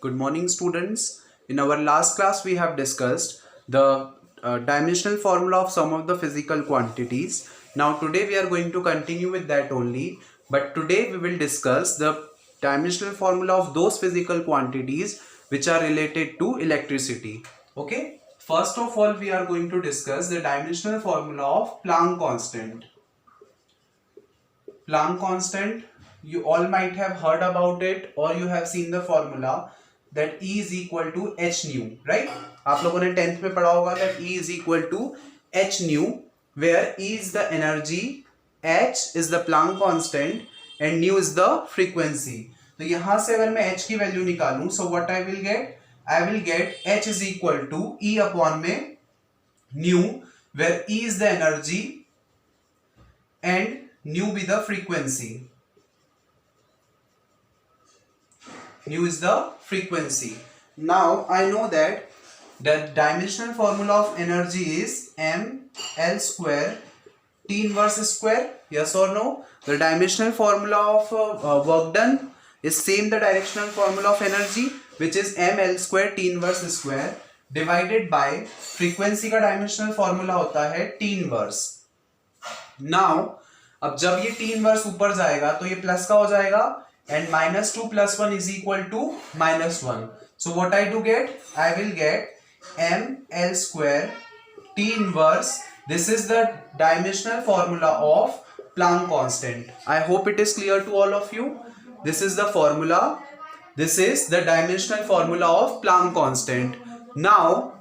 Good morning, students. In our last class, we have discussed the dimensional formula of some of the physical quantities. Now, today we are going to continue with that only. But today we will discuss the dimensional formula of those physical quantities which are related to electricity. Okay. First of all, we are going to discuss the dimensional formula of Planck constant. Planck constant, you all might have heard about it or you have seen the formula that E is equal to h nu, right? आप लोगों ने 10th में पढ़ा होगा that E is equal to h nu, where E is the energy, h is the Planck constant and nu is the frequency. तो यहां से अगर मैं h की वैल्यू निकालूं, so what I will get h is equal to E upon में nu, where E is the energy and nu be the frequency. Nu is the frequency. Now I know that the dimensional formula of energy is ml square T inverse square. Yes or no? The dimensional formula of work done is same the directional formula of energy, which is ml square T inverse square divided by frequency का dimensional formula होता है T inverse. Now अब जब ये T inverse ऊपर जाएगा तो ये प्लस का हो जाएगा and -2 + 1 is equal to -1. So what I do get? I will get ml square T inverse. This is the dimensional formula of Planck constant. I hope it is clear to all of you. This is the formula. This is the dimensional formula of Planck constant. Now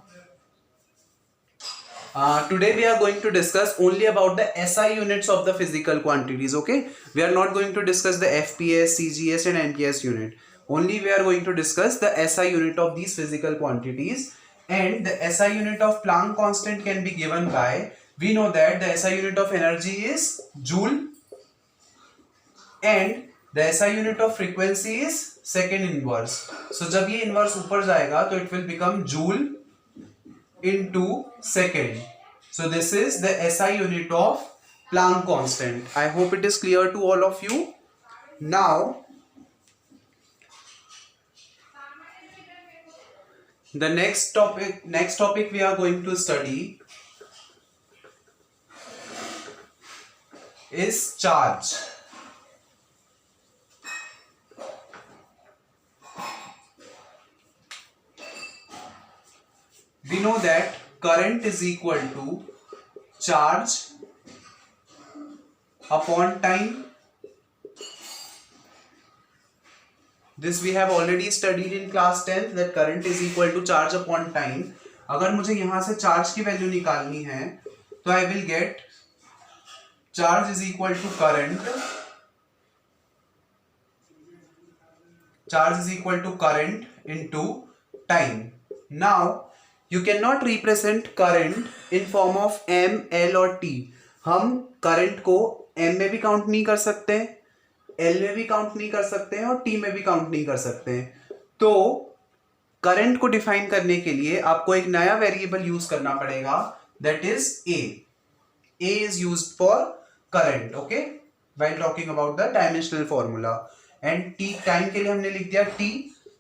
today we are going to discuss only about the SI units of the physical quantities. Okay, we are not going to discuss the FPS, CGS and NPS unit. Only we are going to discuss the SI unit of these physical quantities. And the SI unit of Planck constant can be given by, we know that the SI unit of energy is joule and the SI unit of frequency is second inverse. So जब ये inverse ऊपर जाएगा तो it will become joule into second. So this is the SI unit of Planck constant. I hope it is clear to all of you. Now the next topic we are going to study is charge. We know that current is equal to charge upon time. This we have already studied in class 10th that current is equal to charge upon time. अगर मुझे यहां से charge की value निकालनी है तो I will get charge is equal to current. Charge is equal to current into time. Now you cannot represent current in form of m, l और t. हम current को m में भी काउंट नहीं कर सकते, l में भी काउंट नहीं कर सकते हैं और t में भी काउंट नहीं कर सकते हैं. तो करंट को डिफाइन करने के लिए आपको एक नया वेरिएबल यूज करना पड़ेगा, that is a. a is used for current, okay, while talking about the dimensional formula. and t time के लिए हमने लिख दिया t.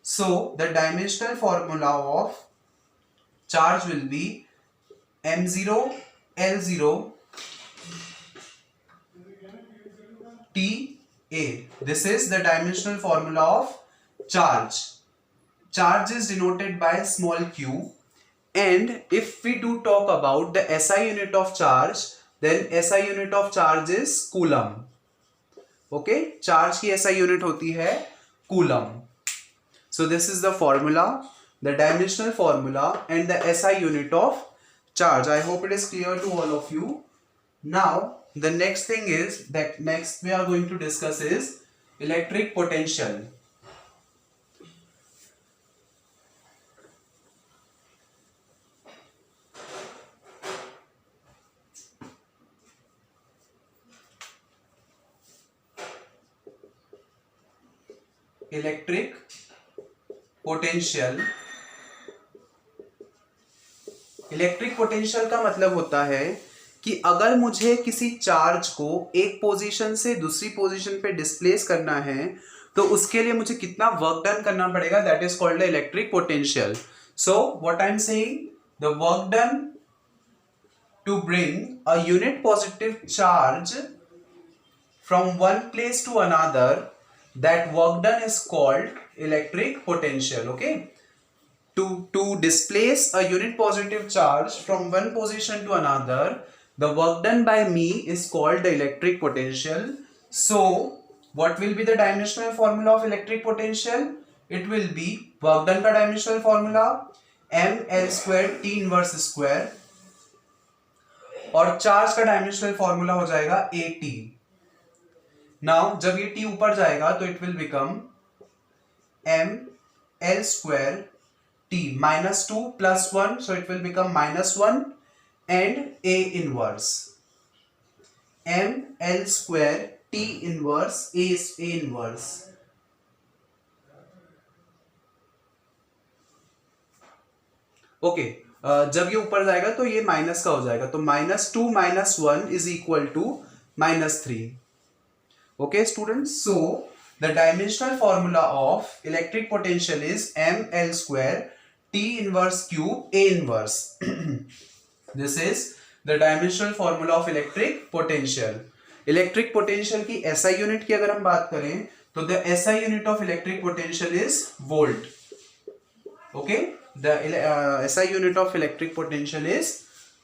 so the dimensional formula of charge will be m0 l0 t a. This is the dimensional formula of charge. Charge is denoted by small q. And if we do talk about the SI unit of charge, then SI unit of charge is coulomb. Okay, charge की SI unit होती है coulomb. So this is the formula, the dimensional formula and the SI unit of charge. I hope it is clear to all of you. Now the next thing is that next we are going to discuss is electric potential. Electric potential. Electric potential का मतलब होता है कि अगर मुझे किसी charge को एक पोजीशन से दूसरी पोजीशन पे डिस्प्लेस करना है तो उसके लिए मुझे कितना वर्क डन करना पड़ेगा, that is called electric potential. So what I am saying, the work done to bring a unit positive charge from one place to another, that work done is called electric potential. Okay, to displace a unit positive charge from one position to another, the work done by me is called the electric potential. So what will be the dimensional formula of electric potential? It will be work done का dimensional formula ml square t inverse square, और charge का dimensional formula हो जाएगा AT. Now जब ये T ऊपर जाएगा तो it will become ml square T -2 + 1, so it will become -1 and A inverse ml square T inverse A inverse. Okay, जब ये ऊपर जाएगा तो ये माइनस का हो जाएगा, तो -2 - 1 is equal to -3. Okay students, so the dimensional formula of electric potential is ml square T inverse cube A inverse. This is the dimensional formula of electric potential. Electric potential की SI unit की अगर हम बात करें तो the SI unit of electric potential is volt. Okay, the SI unit of electric potential is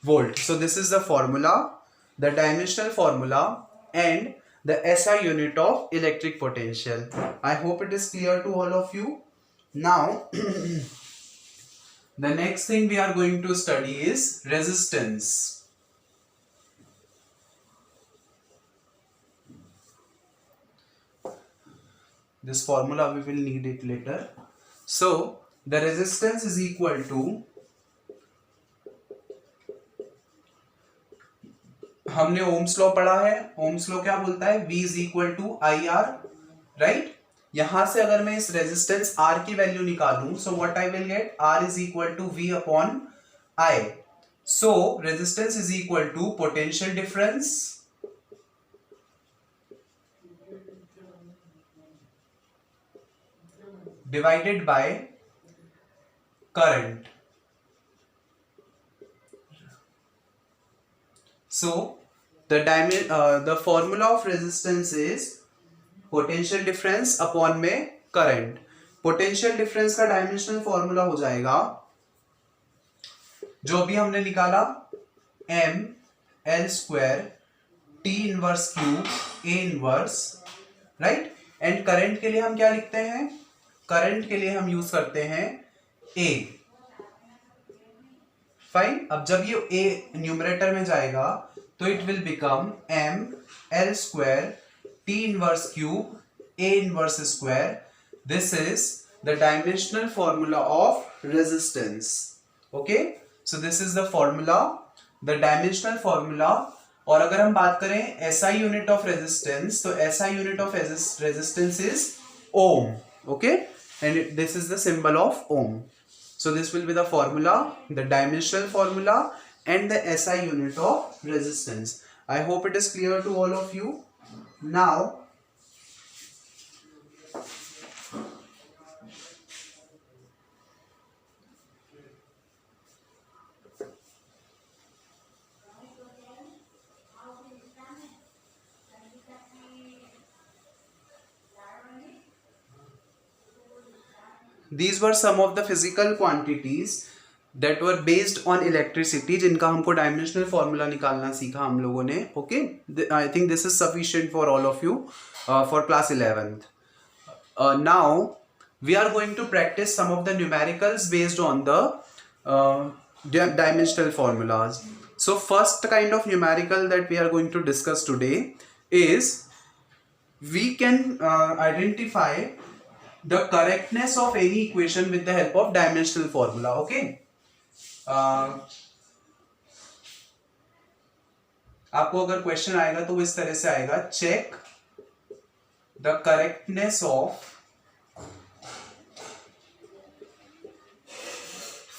volt. So this is the formula, the dimensional formula and the SI unit of electric potential. I hope it is clear to all of you. Now the next thing we are going to study is resistance. This formula we will need it later. So the resistance is equal to, हमने Ohm's law पढ़ा है. Ohm's law क्या बोलता है, V is equal to IR, right. यहां से अगर मैं इस रेजिस्टेंस R की वैल्यू निकालूं, so what I will get, R is equal to V upon I. So resistance is equal to potential difference divided by current. So the formula of resistance is potential difference upon में current. Potential difference का dimensional formula हो जाएगा जो भी हमने निकाला, m l square t inverse cube A inverse, right. and current के लिए हम क्या लिखते हैं, current के लिए हम यूज करते हैं A. फाइन. अब जब ये A न्यूमरेटर में जाएगा तो it will become m l square t inverse cube A inverse square. This is the dimensional formula of resistance. Okay, so this is the formula, the dimensional formula. और अगर हम बात करें SI unit of resistance, तो SI unit of resistance is ohm. Okay, and this is the symbol of ohm. So this will be the formula, the dimensional formula and the SI unit of resistance. I hope it is clear to all of you. Now these were some of the physical quantities that were based on electricity जिनका हमको dimensional formula निकालना सीखा हम लोगों ने. Okay, I think this is sufficient for all of you for class 11th. Now we are going to practice some of the numericals based on the dimensional formulas. So first kind of numerical that we are going to discuss today is, we can identify the correctness of any equation with the help of dimensional formula. Okay, आपको अगर question आएगा तो इस तरह से आएगा, check the correctness of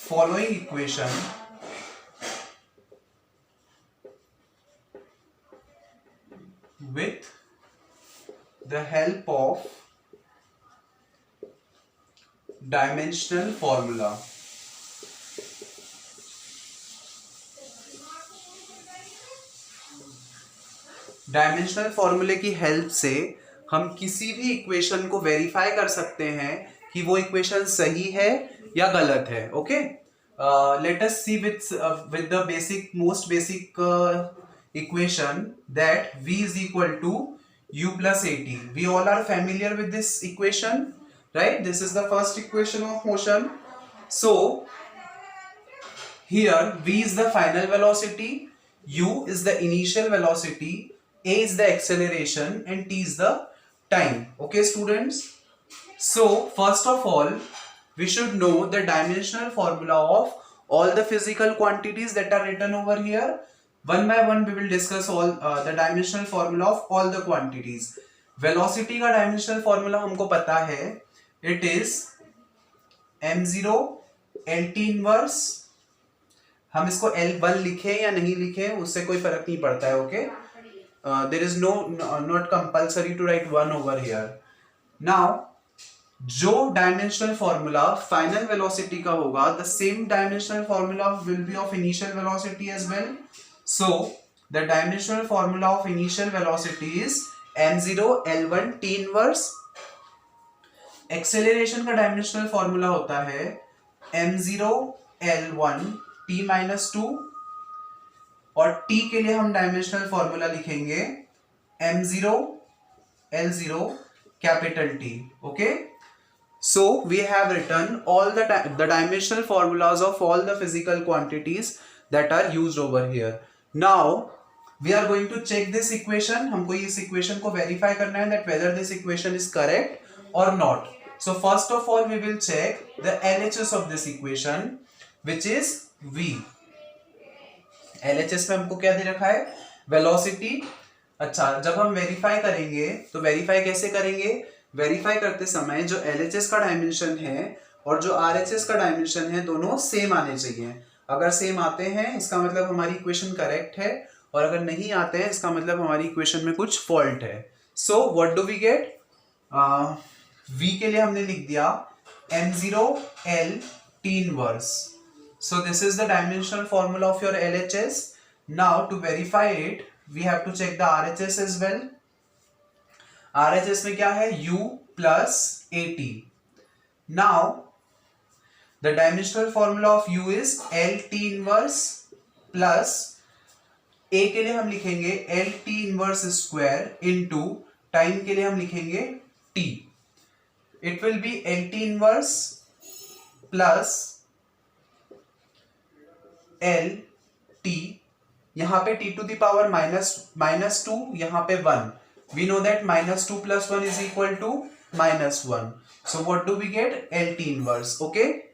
following equation with the help of dimensional formula. Dimensional फॉर्मूले की हेल्प से हम किसी भी इक्वेशन को वेरीफाई कर सकते हैं कि वो इक्वेशन सही है या गलत है। Okay, let us see with the basic most basic equation that v is equal to u plus at. We all are familiar with this equation, right? This is the first equation of motion. So here v is the final velocity, u is the initial velocity, a is the acceleration, and t is the time. Okay students, so first of all we should know the dimensional formula of all the physical quantities that are written over here. One by one we will discuss all the dimensional formula of all the quantities. Velocity का dimensional formula हमको पता है, it is m0 lt inverse. हम इसको L1 लिखें या नहीं लिखें उससे कोई फर्क नहीं पड़ता है. Okay, there is not compulsory to write 1 over here. Now जो डायमेंशनल फॉर्मूला फाइनल वेलोसिटी का होगा, the same dimensional formula will be of initial velocity as well. So the dimensional formula of initial velocity is m0 l1 t inverse. Acceleration का dimensional formula होता है m0 l1 t minus 2, और t के लिए हम dimensional formula लिखेंगे m0 l0 capital T. Okay, so we have written all the dimensional formulas of all the physical quantities that are used over here. Now we are going to check this equation. हमको इस equation को verify करना है that whether this equation is correct or not. So first of all we will check the LHS of this equation, which is v. LHS में हमको क्या दे रखा है? Velocity. अच्छा, जब हम वेरीफाई करेंगे तो वेरीफाई कैसे करेंगे? वेरीफाई करते समय जो LHS का डायमेंशन है और जो RHS का डायमेंशन है दोनों सेम आने चाहिए. अगर सेम आते हैं इसका मतलब हमारी इक्वेशन करेक्ट है, और अगर नहीं आते हैं इसका मतलब हमारी इक्वेशन में कुछ फॉल्ट है. So what do we get? v के लिए हमने लिख दिया m0 l t inverse. So this is the dimensional formula of your LHS. Now to verify it we have to check the RHS as well. RHS में क्या है? U plus AT. Now the dimensional formula of U is LT inverse plus A के लिए हम लिखेंगे LT inverse square into time के लिए हम लिखेंगे T. It will be LT inverse plus LT. यहाँ पे t to the power minus 2, यहाँ पे 1. We know that minus 2 plus 1 is equal to minus 1. So what do we get? LT inverse. Okay.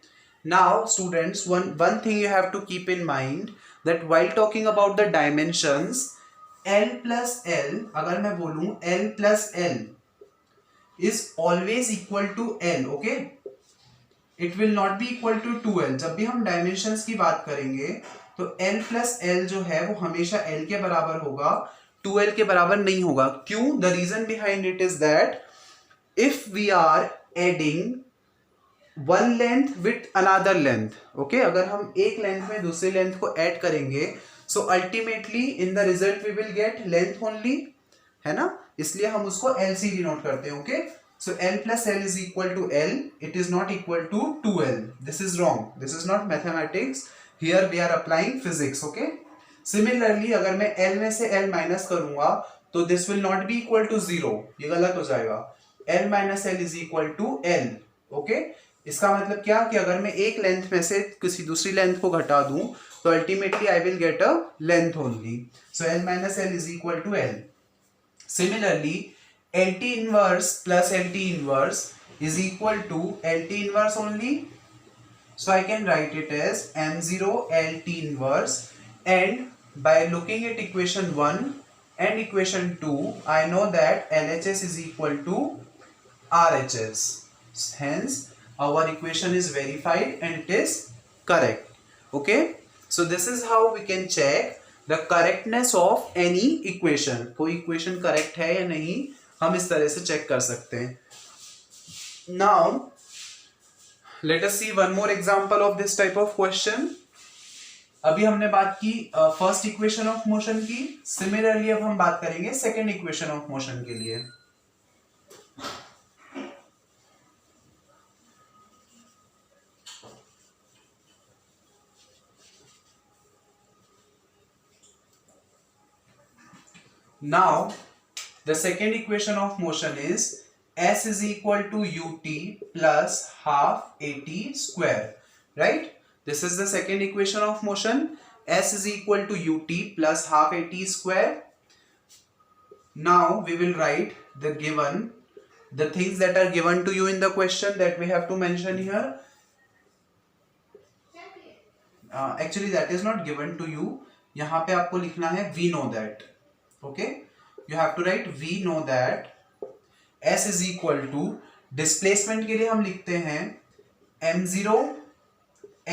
Now students, one thing you have to keep in mind that while talking about the dimensions, L plus L, अगर मैं बोलूं L plus L is always equal to L. Okay. It will not be equal to 2L. जब भी हम dimensions की बात करेंगे तो L plus L जो है वो हमेशा L के बराबर होगा, 2L के बराबर नहीं होगा. क्यों? The reason behind it is that if we are adding one length with another length, okay, अगर हम एक लेंथ में दूसरे लेंथ को ऐड करेंगे so ultimately in the result we will get length only, है ना? इसलिए हम उसको L से डिनोट करते हैं. okay, so L plus L is equal to L. It is not equal to 2L. This is wrong. This is not mathematics. Here we are applying physics. Okay. Similarly, अगर मैं L में से L minus करूंगा तो this will not be equal to 0. ये गलत हो जाएगा. L minus L is equal to L. Okay. इसका मतलब क्या कि अगर मैं एक लेंथ में से किसी दूसरी लेंथ को घटा दूं तो ultimately I will get a length only. So L minus L is equal to L. Similarly, LT inverse plus LT inverse is equal to LT inverse only. So I can write it as m0 LT inverse, and by looking at equation 1 and equation 2 I know that LHS is equal to RHS. Hence our equation is verified and it is correct. Okay, so this is how we can check the correctness of any equation. कोई equation correct है या नहीं हम इस तरह से check कर सकते हैं. Now Let us see one more example of this type of question. अभी हमने बात की फर्स्ट इक्वेशन ऑफ मोशन की, सिमिलरली अब हम बात करेंगे सेकेंड इक्वेशन ऑफ मोशन के लिए. Now the second equation of motion is s is equal to ut plus half at square, right? This is the second equation of motion. S is equal to ut plus half at square. Now we will write the things that are given to you in the question that we have to mention here. Actually that is not given to you. यहाँ पे आपको लिखना है we know that. Okay, you have to write we know that s is equal to, displacement के लिए हम लिखते हैं m0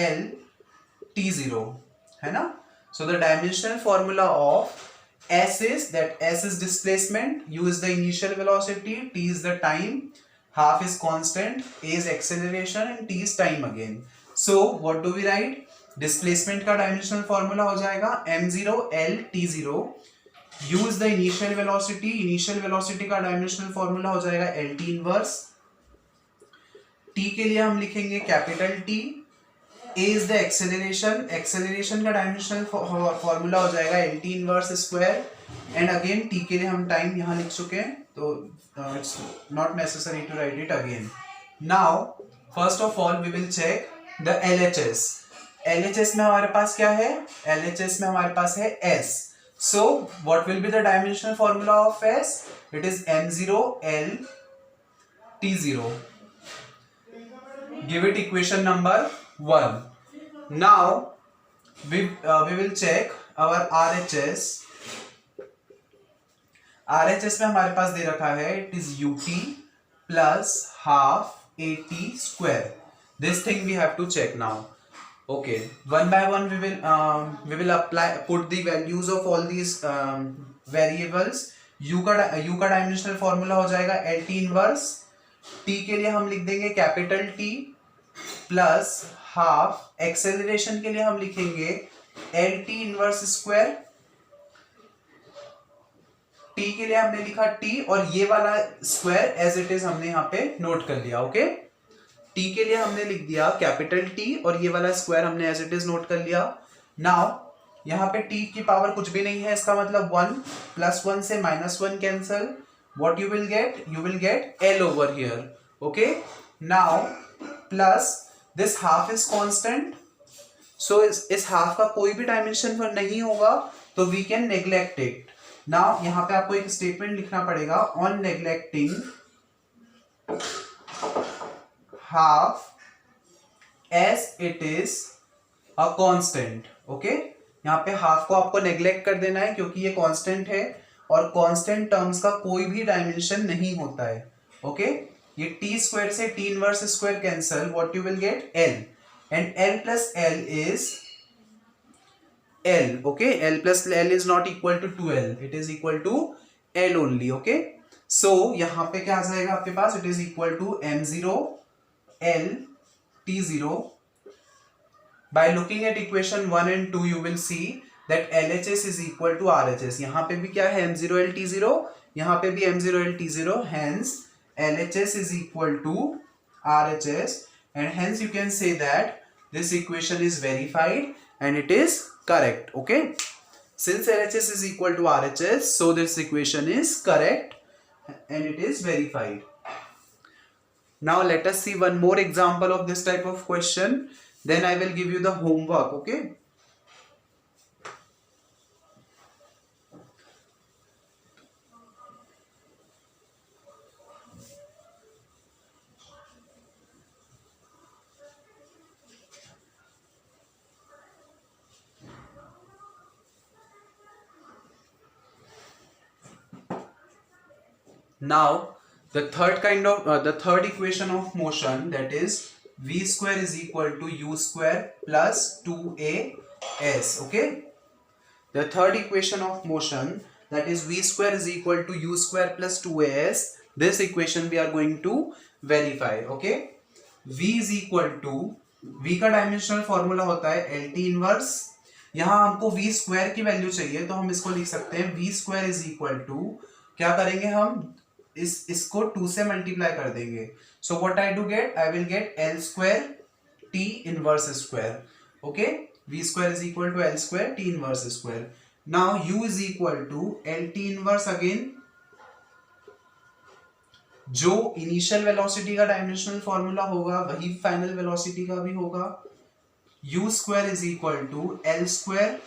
l t0, है ना. So the dimensional formula of s is that s is displacement, u is the initial velocity, t is the time, half is constant, a is acceleration and t is time again. So what do we write? Displacement का dimensional formula हो जाएगा m0 l t0, u is the initial velocity का dimensional formula हो जाएगा lt inverse, t के लिए हम लिखेंगे capital T, a is the acceleration का डायमेंशनल फॉर्मूला हो जाएगा lt inverse square, and again t के लिए हम टाइम यहाँ लिख चुके हैं, तो it's not necessary to write it again. Now first of all we will check the LHS. LHS में हमारे पास क्या है? LHS में हमारे पास है S. So what will be the dimensional formula of S? It is m0 l t0. Give it equation number 1. Now we will check our RHS. RHS में हमारे पास दे रखा है it is ut plus half at square. This thing we have to check now. Okay, one by one we will put the values of all these variables. u का dimensional formula हो जाएगा lt inverse, t के लिए हम लिख देंगे capital T plus half, acceleration के लिए हम लिखेंगे lt इनवर्स स्क्वायर, t के लिए हमने लिखा t और ये वाला स्क्वायर एज इट इज हमने यहाँ पे नोट कर लिया. ओके, t के लिए हमने लिख दिया कैपिटल T और ये वाला स्क्वायर हमने एज इट इज नोट कर लिया. नाउ यहाँ पे t की पावर कुछ भी नहीं है, इसका मतलब 1 प्लस 1 से -1 cancel. What you will get l over here. Okay, now plus this half is constant, so इस हाफ का कोई भी डायमेंशन पर नहीं होगा तो we can neglect it. Now यहाँ पे आपको एक स्टेटमेंट लिखना पड़ेगा, on neglecting half as it is a constant. Okay, यहाँ पे हाफ को आपको नेग्लेक्ट कर देना है क्योंकि ये कांस्टेंट है और कांस्टेंट टर्म्स का कोई भी डायमेंशन नहीं होता है. ओके, ये t स्क्वायर से t inverse square cancel, what you will get l, and l plus l is l. Okay, l plus l is not equal to 2l, it is equal to l only. Okay, so यहाँ पे क्या आ जाएगा आपके पास, it is equal to m0 l t0. By looking at equation 1 and 2 you will see that LHS is equal to RHS. यहाँ पे भी क्या है m0 l t0, यहाँ पे भी m0 l t0, hence LHS is equal to RHS and hence you can say that this equation is verified and it is correct. Okay, since LHS is equal to RHS, so this equation is correct and it is verified. Now let us see one more example of this type of question, then I will give you the homework. Okay, now the third equation of motion, that is v square is equal to u square plus 2as. Okay, the third equation of motion, that is v square is equal to u square plus 2as, this equation we are going to verify. Okay, v is equal to, v का dimensional formula होता है L T inverse. यहां हमको v square की value चाहिए तो हम इसको लिख सकते हैं v square is equal to, क्या करेंगे हम इसको 2 से मल्टीप्लाई कर देंगे। So what I do get, I will get L square T inverse square. Okay, v square is equal to L square T inverse square. Now u is equal to L T inverse again, जो initial velocity का dimensional formula होगा वही final velocity का भी होगा। u square is equal to L square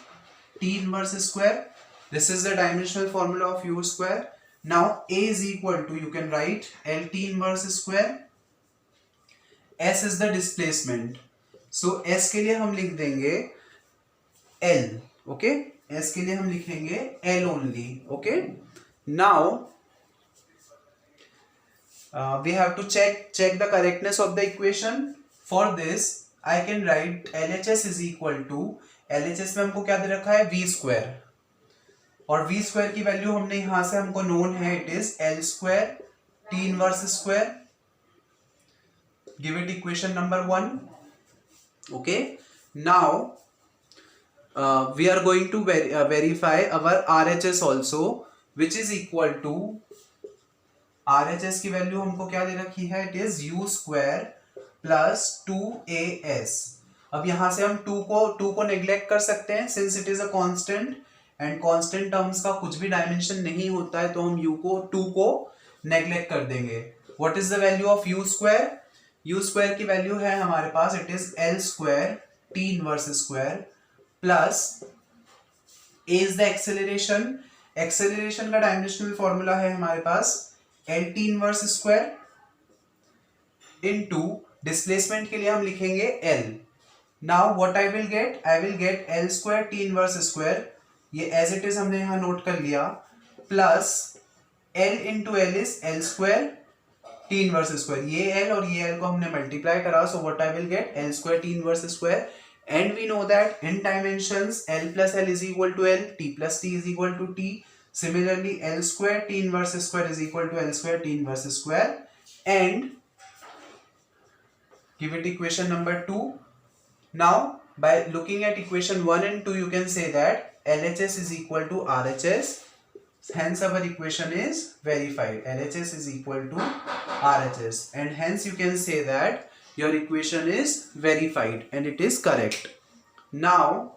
T inverse square, this is the dimensional formula of u square. Now a is equal to, you can write L T inverse square, s is the displacement, so s के लिए हम लिख देंगे L, okay, s के लिए हम लिखेंगे L only, okay। Now we have to check the correctness of the equation. For this I can write LHS is equal to, LHS में हमको क्या दे रखा है v स्क्वायर, और v स्क्वायर की वैल्यू हमने यहां से हमको नोन है, it is L square T inverse square. Give it equation number 1। Okay, now we are going to verify our RHS also, which is equal to, RHS की value हमको क्या दे रखी है, it is u square plus 2as। अब यहां से हम 2 को नेग्लेक्ट कर सकते हैं since it is a constant, and constant terms का कुछ भी डायमेंशन नहीं होता है तो हम 2 को नेग्लेक्ट कर देंगे। What is the value of u square, u square की वैल्यू है हमारे पास, it is L square T inverse square plus a is the acceleration, acceleration का डायमेंशनल फॉर्मूला है हमारे पास L T inverse square into displacement के लिए हम लिखेंगे l। Now what I will get, I will get L square T inverse square, ये as it is हमने यहां नोट कर लिया, plus l into L is L square T inverse square, ये l और ये l को हमने मल्टीप्लाई करा, so what I will get L square T inverse square. And we know that in dimensions l plus l is equal to l, t plus t is equal to t, similarly l square T inverse square is equal to l square T inverse square. And give it equation number 2। Now by looking at equation 1 and 2 you can say that LHS is equal to RHS, hence our equation is verified, LHS is equal to RHS, and hence you can say that your equation is verified and it is correct. Now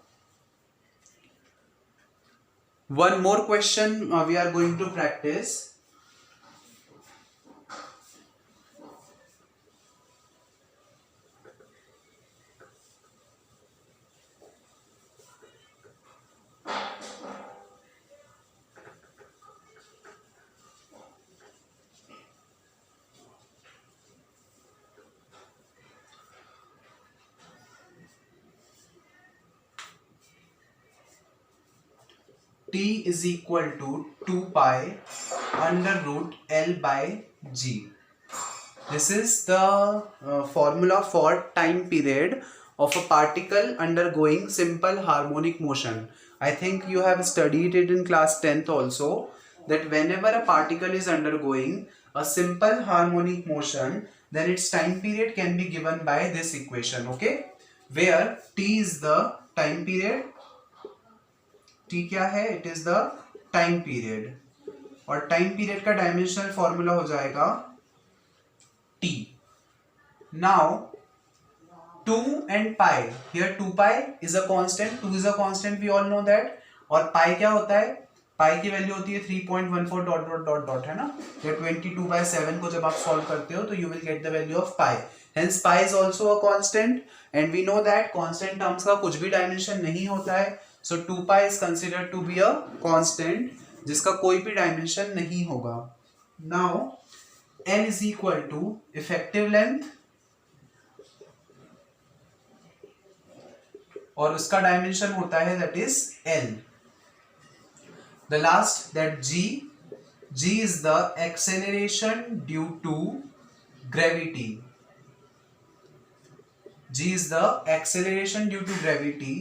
one more question we are going to practice. T is equal to 2 pi under root L by G. This is the formula for time period of a particle undergoing simple harmonic motion. I think you have studied it in class 10th also, that whenever a particle is undergoing a simple harmonic motion, then its time period can be given by this equation, okay, where T is the time period, T क्या है, it is the time period, और time period का dimensional formula हो जाएगा T। Now 2 and pi, here 2 pi is a constant, 2 is a constant, we all know that, और pi क्या होता है, pi की वैल्यू होती है 3.14 डॉट डॉट डॉट डॉट, है ना, या 22/7 को जब आप सॉल्व करते हो तो you will get the value of pi, hence pi is also a constant, and we know that constant terms का कुछ भी डायमेंशन नहीं होता है, so 2 pi is considered to be a constant जिसका कोई भी डायमेंशन नहीं होगा। Now L is equal to effective length, और उसका डायमेंशन होता है that is L। The last, that G is the acceleration due to gravity, G is the acceleration due to gravity।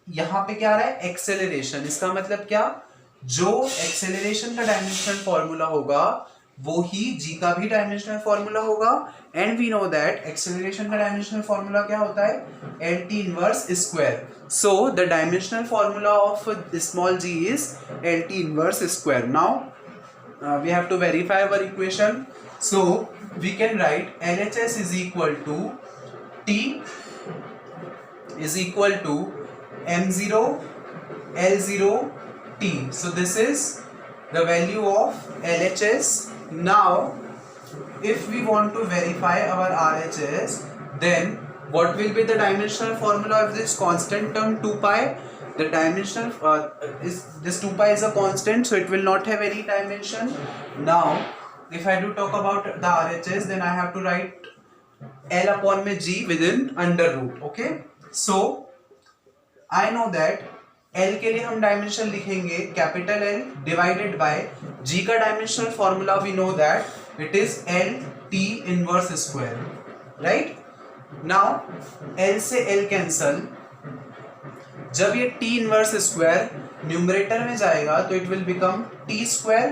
यहां पे क्या आ रहा है, एक्सेलरेशन, इसका मतलब क्या, जो एक्सेलरेशन का डायमेंशनल फॉर्मूला होगा वो ही g का भी डायमेंशनल फॉर्मूला होगा. And we know that acceleration का डायमेंशनल फॉर्मूला क्या होता है? lt inverse square. So the dimensional formula of small g is lt inverse square. Now we have to verify our equation. So we can write LHS is equal to T is equal to m0 L0 T. So this is the value of LHS. Now if we want to verify our RHS, then what will be the dimensional formula of this constant term 2 pi? The dimensional is this 2 pi is a constant, so it will not have any dimension. Now if I do talk about the RHS, then I have to write L upon में G within under root. Okay, so I know that L के लिए हम dimension लिखेंगे capital L divided by G का dimensional formula we know that it is L T inverse square. Right now L से L cancel. जब ये T inverse square numerator में जाएगा तो it will become T square.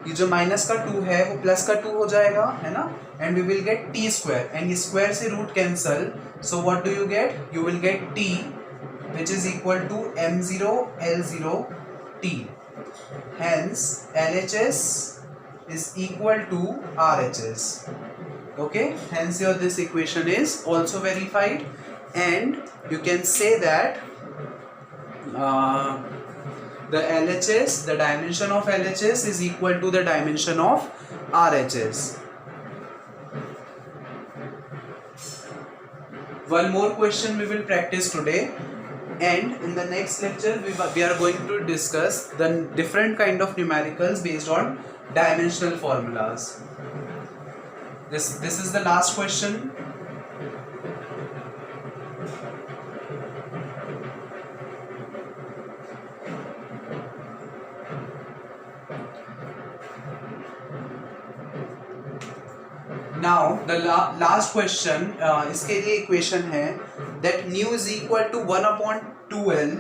ये जो माइनस का 2 है वो प्लस का 2 हो जाएगा, है ना. And we will get T square. And square से root cancel. So what do you get? You will get T which is equal to m0 L0 T. Hence LHS is equal to RHS. Okay, hence your this equation is also verified, and you can say that the LHS, the dimension of LHS is equal to the dimension of RHS. One more question we will practice today. And in the next lecture we are going to discuss the different kind of numericals based on dimensional formulas. This is the last question. Now the last question, इसके लिए equation है that nu is equal to 1 upon 2L.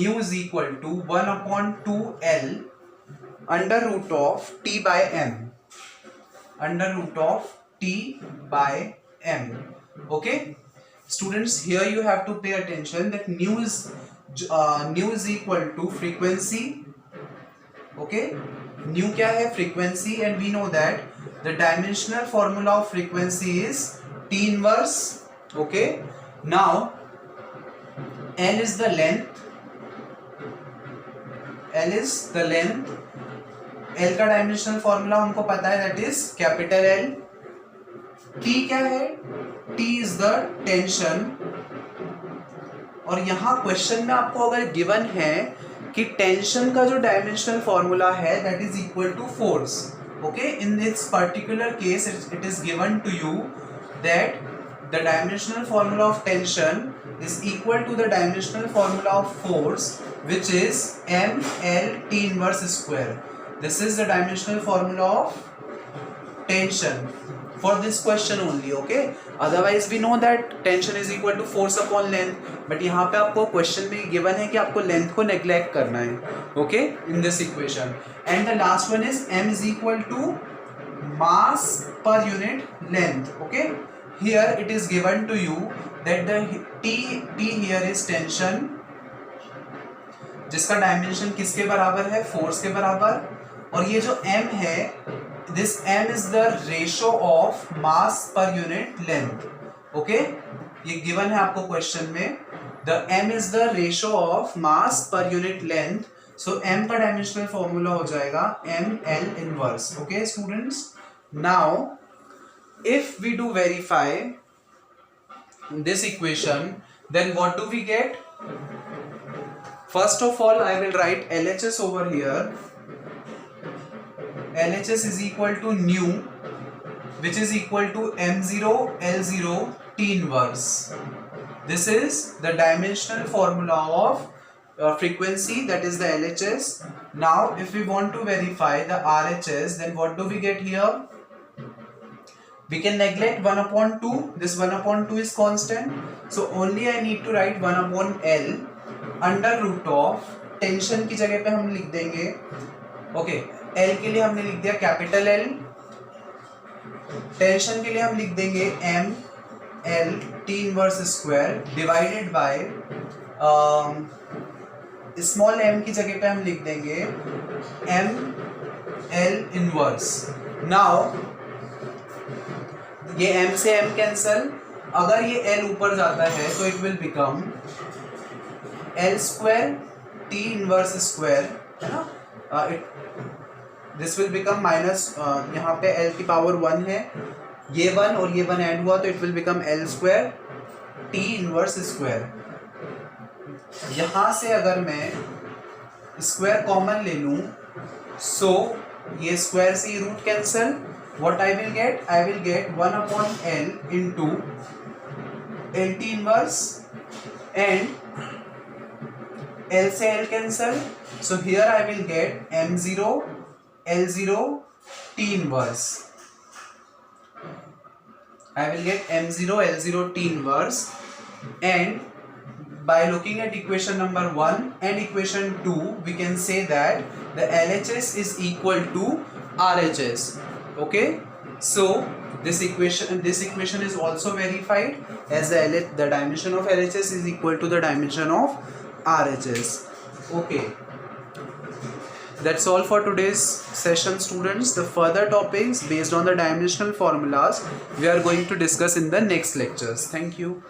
Nu is equal to 1 upon 2L under root of T by M. Under root of T by M. Okay, students, here you have to pay attention that nu is equal to frequency. Okay, nu क्या है? Frequency. And we know that the dimensional formula of frequency is T inverse. Okay, now L is the length. L is the length. L का dimensional formula हमको पता है, that is capital L. T क्या है? T is the tension. और यहाँ question में आपको अगर गिवन है कि टेंशन का जो डायमेंशनल फॉर्मूला है that is equal to force. Okay, in this particular case it is given to you that the dimensional formula of tension is equal to the dimensional formula of force, which is ml T inverse square. This is the dimensional formula of tension for this question only. Okay, otherwise we know that tension is equal to force upon length, but यहाँ पे आपको question में given है कि आपको length को neglect करना है. Okay, in this equation. And the last one is m is equal to mass per unit length. Okay, here it is given to you that the T here is tension, जिसका dimension किसके बराबर है? Force के बराबर. और ये जो m है, this m is the ratio of mass per unit length. Okay, ये given है आपको क्वेश्चन में. The m is the ratio of mass per unit length. So m का डायमेंशनल फॉर्मूला हो जाएगा ml inverse. Okay students, now if we do verify this equation, then what do we get? First of all, I will write LHS over here. LHS is equal to nu, which is equal to m0 L0 T inverse. This is the dimensional formula of frequency, that is the LHS. Now if we want to verify the RHS, then what do we get here? We can neglect 1 upon 2. This 1 upon 2 is constant. So only I need to write 1 upon L under root of tension की जगह पे हम लिख देंगे okay, L के लिए हमने लिख दिया कैपिटल एल, टेंशन के लिए हम लिख देंगे M L T inverse square divided by small M की जगह पे हम लिख देंगे एम एल इनवर्स। नाउ ये m से m कैंसल, अगर ये l ऊपर जाता है तो it will become l square t inverse square, है ना, दिस विल बिकम माइनस, यहाँ पे l की पावर 1 है, ये 1 और ये 1 ऐड हुआ तो it will become l square t inverse square. यहाँ से अगर मैं स्क्वायर कॉमन ले लूँ, सो ये स्क्वायर से ये root cancel, what I will get? I will get 1 upon L into LT inverse and L से L cancel. So here I will get M0 L0 T inverse. I will get M0 L0 T inverse, and by looking at equation number 1 and equation 2 we can say that the LHS is equal to RHS. Okay, so this equation is also verified as the dimension of LHS is equal to the dimension of RHS. Okay, that's all for today's session, students. The further topics based on the dimensional formulas we are going to discuss in the next lectures. Thank you.